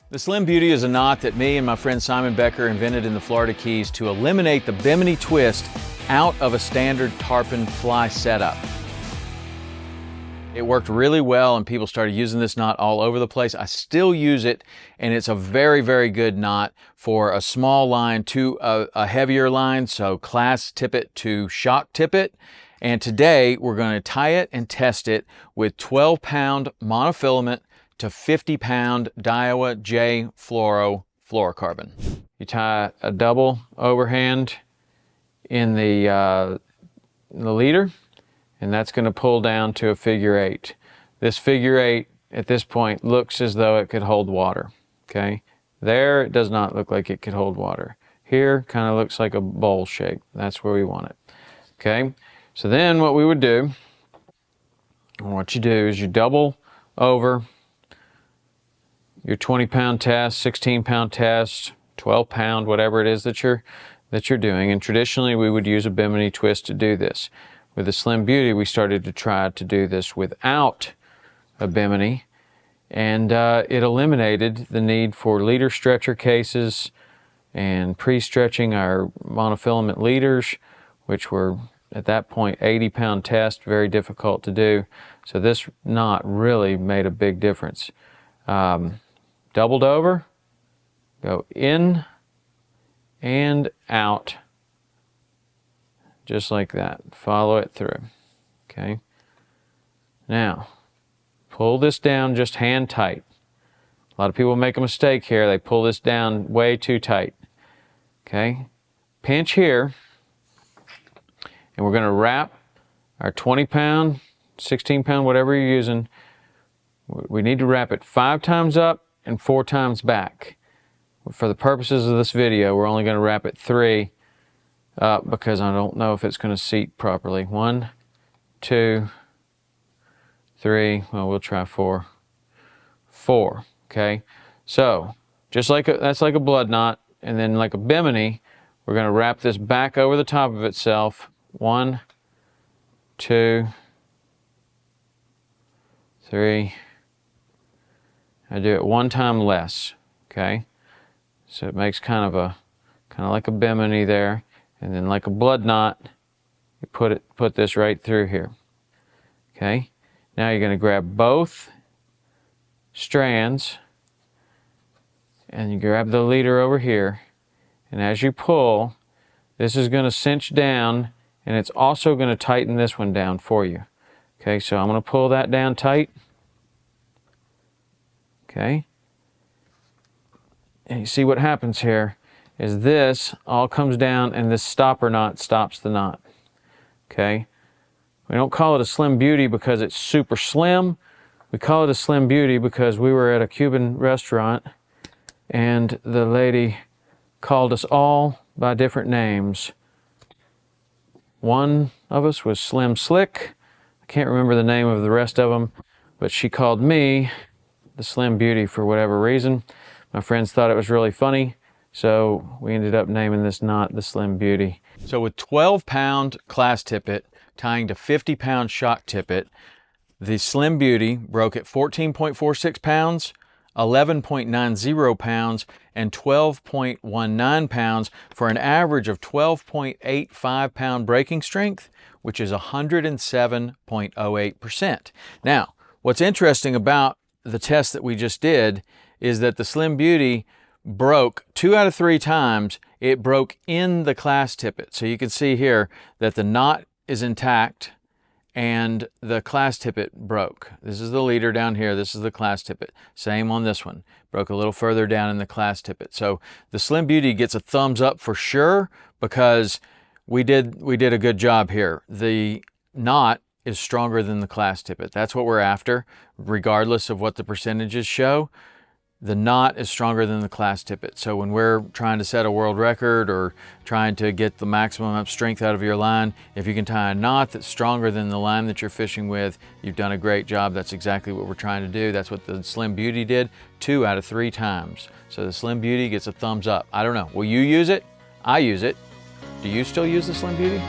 The Slim Beauty is a knot that me and my friend Simon Becker invented in the Florida Keys to eliminate the Bimini Twist out of a standard tarpon fly setup. It worked really well and people started using this knot all over the place. I still use it, and it's a very, very good knot for a small line to a heavier line, so class tippet to shock tippet. And today we're going to tie it and test it with 12-pound monofilament to 50-pound Daiwa J Fluoro fluorocarbon. You tie a double overhand in the leader, and that's going to pull down to a figure 8. This figure 8 at this point looks as though it could hold water. Okay, there it does not look like it could hold water. Here kind of looks like a bowl shape. That's where we want it. Okay, so then what we would do, what you do is you double over your 20-pound test, 16-pound test, 12-pound, whatever it is that you're doing. And traditionally we would use a Bimini Twist to do this. With the Slim Beauty, we started to try to do this without a Bimini, and it eliminated the need for leader stretcher cases and pre-stretching our monofilament leaders, which were at that point 80-pound test, very difficult to do. So this knot really made a big difference. Doubled over, go in and out, just like that. Follow it through. Okay. Now, pull this down just hand tight. A lot of people make a mistake here. They pull this down way too tight. Okay. Pinch here, and we're going to wrap our 20-pound, 16-pound, whatever you're using. We need to wrap it 5 times up and 4 times back. For the purposes of this video, we're only going to wrap it 3 up because I don't know if it's going to seat properly. 1, 2, 3. Well, we'll try 4. 4. Okay. So just like that's like a blood knot, and then like a Bimini, we're going to wrap this back over the top of itself. 1, 2, 3. I do it 1 time less. Okay. So it makes kind of like a Bimini there, and then like a blood knot, you put this right through here. Okay. Now you're going to grab both strands, and you grab the leader over here, and as you pull, this is going to cinch down, and it's also going to tighten this one down for you. Okay. So I'm going to pull that down tight. Okay. And you see what happens here is this all comes down, and this stopper knot stops the knot. Okay. We don't call it a Slim Beauty because it's super slim. We call it a Slim Beauty because we were at a Cuban restaurant and the lady called us all by different names. One of us was Slim Slick. I can't remember the name of the rest of them, but she called me the Slim Beauty for whatever reason. My friends thought it was really funny, so we ended up naming this knot the Slim Beauty. So with 12-pound class tippet tying to 50-pound shock tippet, the Slim Beauty broke at 14.46 pounds, 11.90 pounds, and 12.19 pounds for an average of 12.85 pound breaking strength, which is 107.08%. Now, what's interesting about the test that we just did is that the Slim Beauty broke 2 out of 3 times. It broke in the class tippet. So you can see here that the knot is intact and the class tippet broke. This is the leader down here. This is the class tippet. Same on this one. Broke a little further down in the class tippet. So the Slim Beauty gets a thumbs up for sure because we did a good job here. The knot is stronger than the class tippet. That's what we're after, regardless of what the percentages show. The knot is stronger than the class tippet. So when we're trying to set a world record or trying to get the maximum strength out of your line, if you can tie a knot that's stronger than the line that you're fishing with, you've done a great job. That's exactly what we're trying to do. That's what the Slim Beauty did 2 out of 3 times. So the Slim Beauty gets a thumbs up. I don't know. Will you use it? I use it. Do you still use the Slim Beauty?